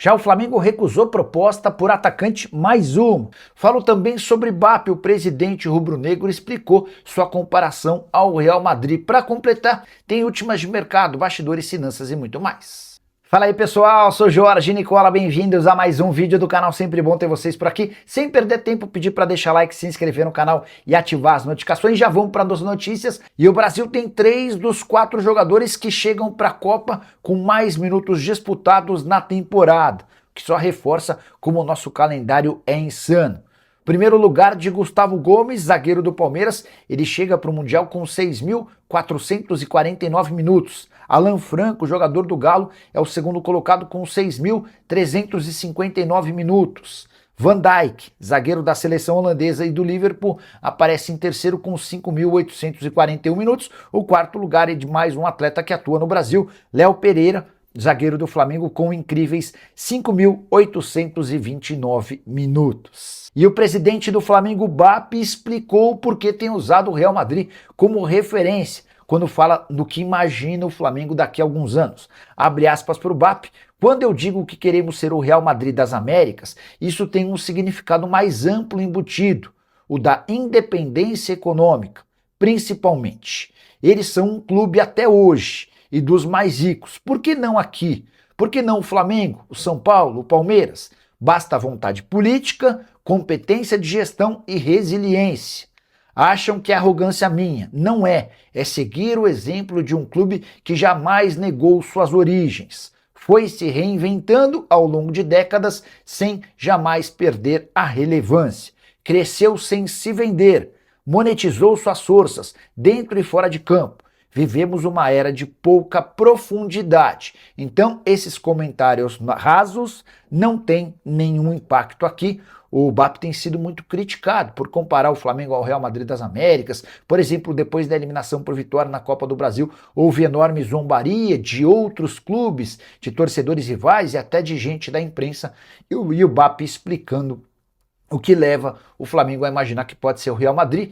Já o Flamengo recusou proposta por atacante mais um. Falo também sobre Bappi, o presidente rubro-negro explicou sua comparação ao Real Madrid. Para completar, tem últimas de mercado, bastidores, finanças e muito mais. Fala aí pessoal, sou Jorge Nicola, bem-vindos a mais um vídeo do canal, sempre bom ter vocês por aqui. Sem perder tempo, pedir para deixar like, se inscrever no canal e ativar as notificações. Já vamos para as notícias. E o Brasil tem 3 dos 4 jogadores que chegam para a Copa com mais minutos disputados na temporada, que só reforça como o nosso calendário é insano. Primeiro lugar de Gustavo Gomes, zagueiro do Palmeiras, ele chega para o Mundial com 6.449 minutos. Alan Franco, jogador do Galo, é o segundo colocado com 6.359 minutos. Van Dijk, zagueiro da seleção holandesa e do Liverpool, aparece em terceiro com 5.841 minutos. O quarto lugar é de mais um atleta que atua no Brasil, Léo Pereira, zagueiro do Flamengo, com incríveis 5.829 minutos. E o presidente do Flamengo, Bappi, explicou por que tem usado o Real Madrid como referência quando fala do que imagina o Flamengo daqui a alguns anos. Abre aspas para o Bappi: quando eu digo que queremos ser o Real Madrid das Américas, isso tem um significado mais amplo embutido, o da independência econômica, principalmente. Eles são um clube até hoje e dos mais ricos. Por que não aqui? Por que não o Flamengo, o São Paulo, o Palmeiras? Basta vontade política, competência de gestão e resiliência. Acham que é arrogância minha? Não é. É seguir o exemplo de um clube que jamais negou suas origens. Foi se reinventando ao longo de décadas sem jamais perder a relevância. Cresceu sem se vender. Monetizou suas forças dentro e fora de campo. Vivemos uma era de pouca profundidade. Então, esses comentários rasos não têm nenhum impacto aqui. O Bappi tem sido muito criticado por comparar o Flamengo ao Real Madrid das Américas. Por exemplo, depois da eliminação por Vitória na Copa do Brasil, houve enorme zombaria de outros clubes, de torcedores rivais e até de gente da imprensa. E o Bappi explicando o que leva o Flamengo a imaginar que pode ser o Real Madrid.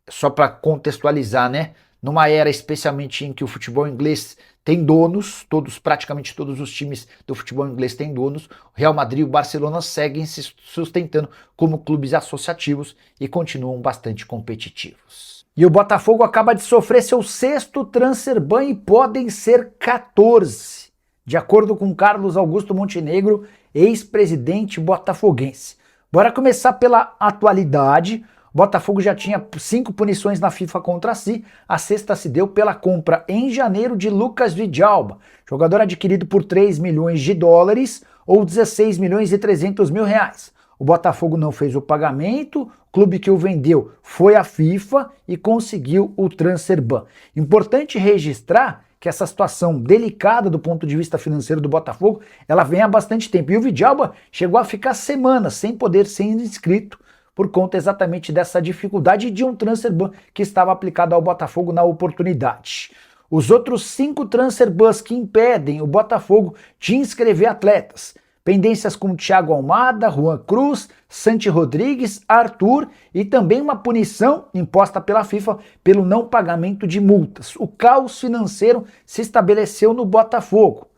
Só para contextualizar, né? Numa era especialmente em que o futebol inglês tem donos, praticamente todos os times do futebol inglês têm donos, o Real Madrid e o Barcelona seguem se sustentando como clubes associativos e continuam bastante competitivos. E o Botafogo acaba de sofrer seu 6º transfer ban e podem ser 14, de acordo com Carlos Augusto Montenegro, ex-presidente botafoguense. Bora começar pela atualidade. O Botafogo já tinha 5 punições na FIFA contra si, a 6ª se deu pela compra em janeiro de Lucas Vidalba, jogador adquirido por 3 milhões de dólares ou 16 milhões e 300 mil reais. O Botafogo não fez o pagamento, o clube que o vendeu foi a FIFA e conseguiu o transfer ban. Importante registrar que essa situação delicada do ponto de vista financeiro do Botafogo, ela vem há bastante tempo. E o Vidalba chegou a ficar semanas sem poder ser inscrito, por conta exatamente dessa dificuldade de um transfer ban que estava aplicado ao Botafogo na oportunidade. Os outros 5 transfer bans que impedem o Botafogo de inscrever atletas, pendências com Thiago Almada, Juan Cruz, Santi Rodrigues, Arthur e também uma punição imposta pela FIFA pelo não pagamento de multas. O caos financeiro se estabeleceu no Botafogo.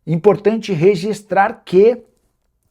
Importante registrar que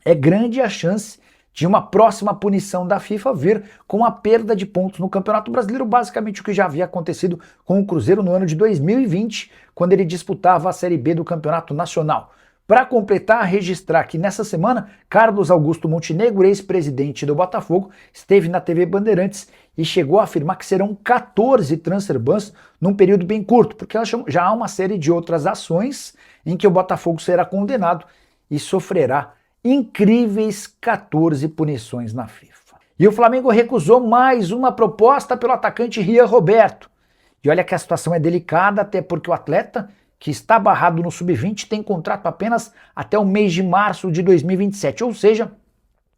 é grande a chance de uma próxima punição da FIFA vir com a perda de pontos no Campeonato Brasileiro, basicamente o que já havia acontecido com o Cruzeiro no ano de 2020, quando ele disputava a Série B do Campeonato Nacional. Para completar, registrar que nessa semana, Carlos Augusto Montenegro, ex-presidente do Botafogo, esteve na TV Bandeirantes e chegou a afirmar que serão 14 transfer bans num período bem curto, porque já há uma série de outras ações em que o Botafogo será condenado e sofrerá incríveis 14 punições na FIFA. E o Flamengo recusou mais uma proposta pelo atacante Rian Roberto. E olha que a situação é delicada, até porque o atleta, que está barrado no Sub-20, tem contrato apenas até o mês de março de 2027. Ou seja,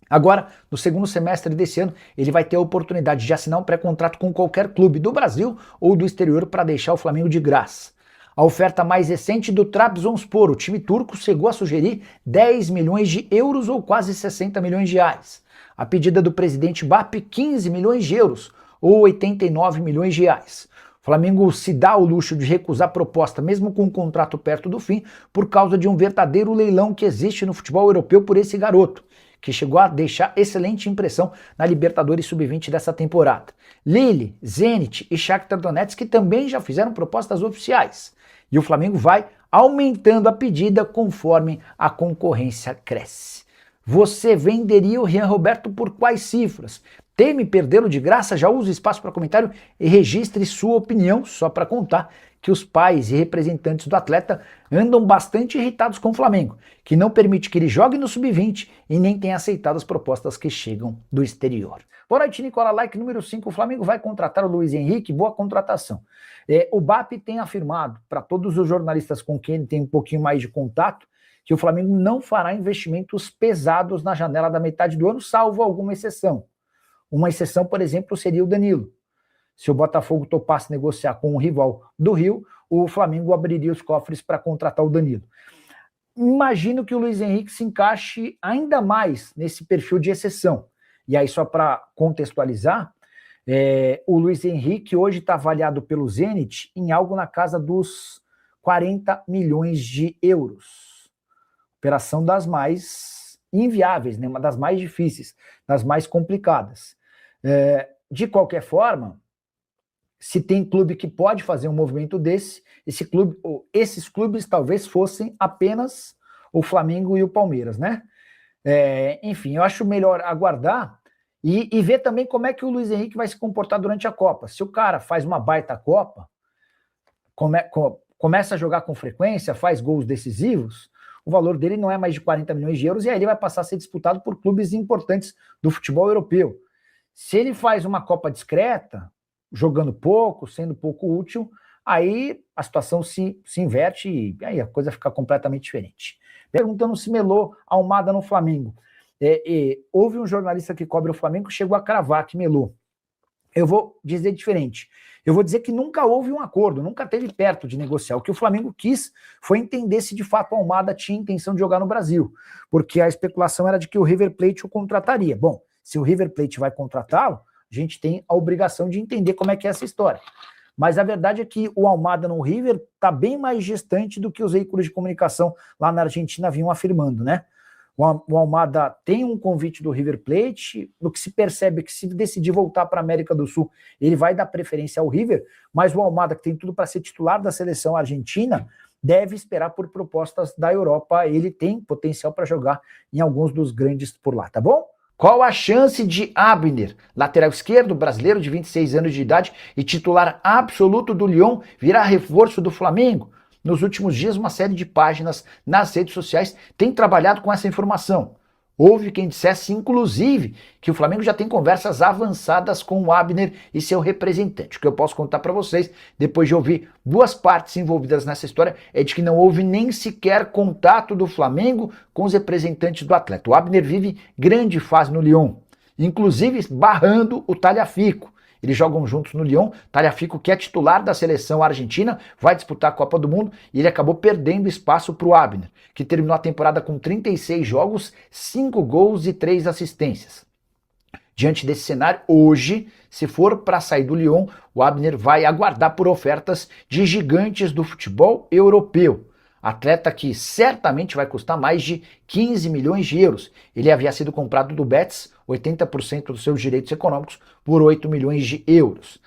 agora, no segundo semestre desse ano, ele vai ter a oportunidade de assinar um pré-contrato com qualquer clube do Brasil ou do exterior para deixar o Flamengo de graça. A oferta mais recente do Trabzonspor, o time turco, chegou a sugerir 10 milhões de euros ou quase 60 milhões de reais. A pedida do presidente Bappi, 15 milhões de euros ou 89 milhões de reais. Flamengo se dá o luxo de recusar proposta, mesmo com o contrato perto do fim, por causa de um verdadeiro leilão que existe no futebol europeu por esse garoto, que chegou a deixar excelente impressão na Libertadores Sub-20 dessa temporada. Lille, Zenit e Shakhtar Donetsk também já fizeram propostas oficiais. E o Flamengo vai aumentando a pedida conforme a concorrência cresce. Você venderia o Rian Roberto por quais cifras? Teme perdê-lo de graça? Já use o espaço para comentário e registre sua opinião, só para contar que os pais e representantes do atleta andam bastante irritados com o Flamengo, que não permite que ele jogue no Sub-20 e nem tem aceitado as propostas que chegam do exterior. Boa noite, Nicola. Like número 5, o Flamengo vai contratar o Luiz Henrique, boa contratação. O BAP tem afirmado para todos os jornalistas com quem ele tem um pouquinho mais de contato, que o Flamengo não fará investimentos pesados na janela da metade do ano, salvo alguma exceção. Uma exceção, por exemplo, seria o Danilo. Se o Botafogo topasse negociar com um rival do Rio, o Flamengo abriria os cofres para contratar o Danilo. Imagino que o Luiz Henrique se encaixe ainda mais nesse perfil de exceção. E aí, só para contextualizar, o Luiz Henrique hoje está avaliado pelo Zenit em algo na casa dos 40 milhões de euros. Operação das mais inviáveis, né? Uma das mais difíceis, das mais complicadas. De qualquer forma, se tem clube que pode fazer um movimento desse, esses clubes talvez fossem apenas o Flamengo e o Palmeiras, né? Enfim, eu acho melhor aguardar e ver também como é que o Luiz Henrique vai se comportar durante a Copa. Se o cara faz uma baita Copa, começa a jogar com frequência, faz gols decisivos, o valor dele não é mais de 40 milhões de euros e aí ele vai passar a ser disputado por clubes importantes do futebol europeu. Se ele faz uma Copa discreta, jogando pouco, sendo pouco útil, aí a situação se inverte e aí a coisa fica completamente diferente. Perguntando se melou Almada no Flamengo. Houve um jornalista que cobre o Flamengo que chegou a cravar que melou. Eu vou dizer diferente. Eu vou dizer que nunca houve um acordo, nunca teve perto de negociar. O que o Flamengo quis foi entender se de fato o Almada tinha intenção de jogar no Brasil, porque a especulação era de que o River Plate o contrataria. Bom, se o River Plate vai contratá-lo, a gente tem a obrigação de entender como é que é essa história. Mas a verdade é que o Almada no River está bem mais distante do que os veículos de comunicação lá na Argentina vinham afirmando, né? O Almada tem um convite do River Plate, o que se percebe é que se decidir voltar para a América do Sul, ele vai dar preferência ao River, mas o Almada, que tem tudo para ser titular da seleção argentina, deve esperar por propostas da Europa, ele tem potencial para jogar em alguns dos grandes por lá, tá bom? Qual a chance de Abner, lateral esquerdo, brasileiro de 26 anos de idade e titular absoluto do Lyon, virar reforço do Flamengo? Nos últimos dias, uma série de páginas nas redes sociais tem trabalhado com essa informação. Houve quem dissesse, inclusive, que o Flamengo já tem conversas avançadas com o Abner e seu representante. O que eu posso contar para vocês, depois de ouvir duas partes envolvidas nessa história, é de que não houve nem sequer contato do Flamengo com os representantes do atleta. O Abner vive grande fase no Lyon, inclusive barrando o Tagliafico. Eles jogam juntos no Lyon. Tagliafico, que é titular da seleção argentina, vai disputar a Copa do Mundo e ele acabou perdendo espaço para o Abner, que terminou a temporada com 36 jogos, 5 gols e 3 assistências. Diante desse cenário, hoje, se for para sair do Lyon, o Abner vai aguardar por ofertas de gigantes do futebol europeu. Atleta que certamente vai custar mais de 15 milhões de euros. Ele havia sido comprado do Betis, 80% dos seus direitos econômicos, por 8 milhões de euros.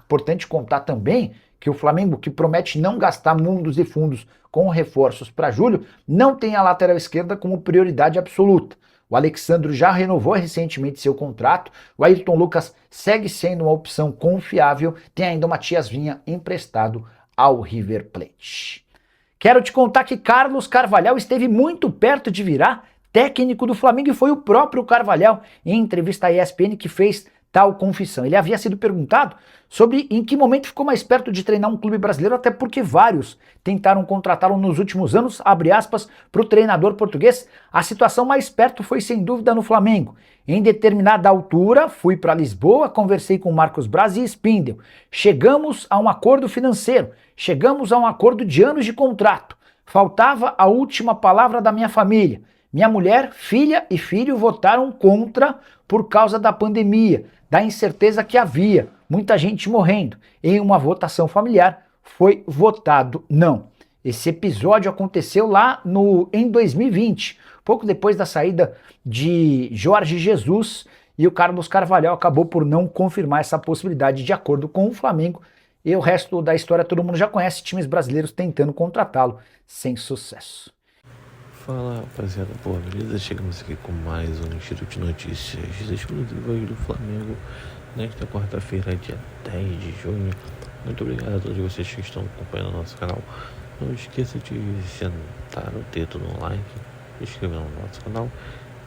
Importante contar também que o Flamengo, que promete não gastar mundos e fundos com reforços para julho, não tem a lateral esquerda como prioridade absoluta. O Alexandro já renovou recentemente seu contrato, o Ayrton Lucas segue sendo uma opção confiável, tem ainda o Matias Vinha emprestado ao River Plate. Quero te contar que Carlos Carvalhal esteve muito perto de virar técnico do Flamengo e foi o próprio Carvalhal, em entrevista à ESPN, que fez tal confissão. Ele havia sido perguntado sobre em que momento ficou mais perto de treinar um clube brasileiro, até porque vários tentaram contratá-lo nos últimos anos, abre aspas, para o treinador português. A situação mais perto foi sem dúvida no Flamengo. Em determinada altura, fui para Lisboa, conversei com Marcos Braz e Spindel. Chegamos a um acordo financeiro, chegamos a um acordo de anos de contrato. Faltava a última palavra da minha família. Minha mulher, filha e filho votaram contra por causa da pandemia, da incerteza que havia. muita gente morrendo. Em uma votação familiar foi votado não. Esse episódio aconteceu lá em 2020, pouco depois da saída de Jorge Jesus, e o Carlos Carvalhal acabou por não confirmar essa possibilidade de acordo com o Flamengo. E o resto da história todo mundo já conhece, times brasileiros tentando contratá-lo sem sucesso. Fala rapaziada, beleza? Chegamos aqui com mais um giro de notícias exclusivas do Flamengo nesta quarta-feira, dia 10 de junho. Muito obrigado a todos vocês que estão acompanhando o nosso canal. Não esqueça de sentar o dedo no like, se inscrever no nosso canal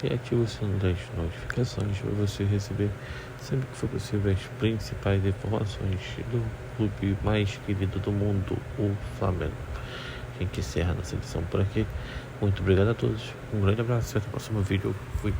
e ative o sino das notificações para você receber sempre que for possível as principais informações do clube mais querido do mundo, o Flamengo. A gente encerra nossa edição por aqui. Muito obrigado a todos, um grande abraço e até o próximo vídeo. Fui.